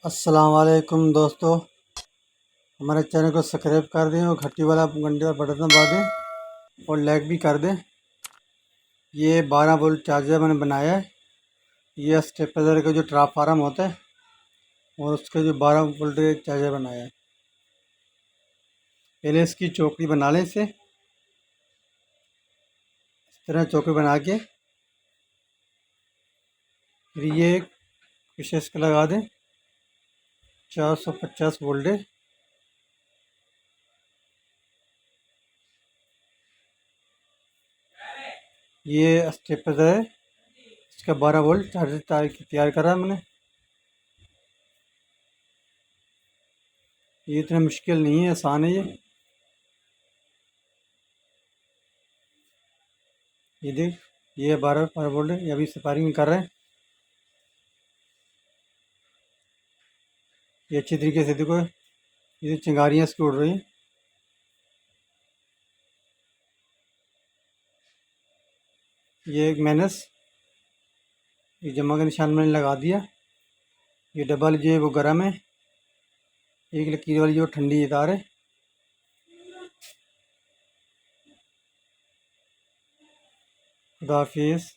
अस्सलाम वालेकुम दोस्तों। हमारे चैनल को सब्सक्राइब कर दें और घंटी वाला घंटे का बटन दबा दें और लाइक भी कर दें। ये 12 वोल्ट चार्जर मैंने बनाया है। ये स्टेपलर का जो ट्रांसफार्मर होता है और उसके जो 12 वोल्ट चार्जर बनाया है। पहले इसकी चौकड़ी बना लें। इस तरह चौकड़ी बना के फिर ये विशेष का लगा दें 450 वोल्ट। ये स्टेपलर है, इसका 12 वोल्ट चार्जर तैयार करा है मैंने। ये इतना मुश्किल नहीं है, आसान है ये देख, ये 12 वोल्ट है। ये अभी स्पार्किंग कर रहे हैं। ये अच्छी तरीके से देखो, ये चिंगारियाँ इसकी उड़ रही हैं। ये एक माइनस, ये जमा का निशान मैंने लगा दिया। ये डबल जो है वो गर्म है, एक लकीर वाली जो ठंडी ये तार है। खुदा हाफिज़।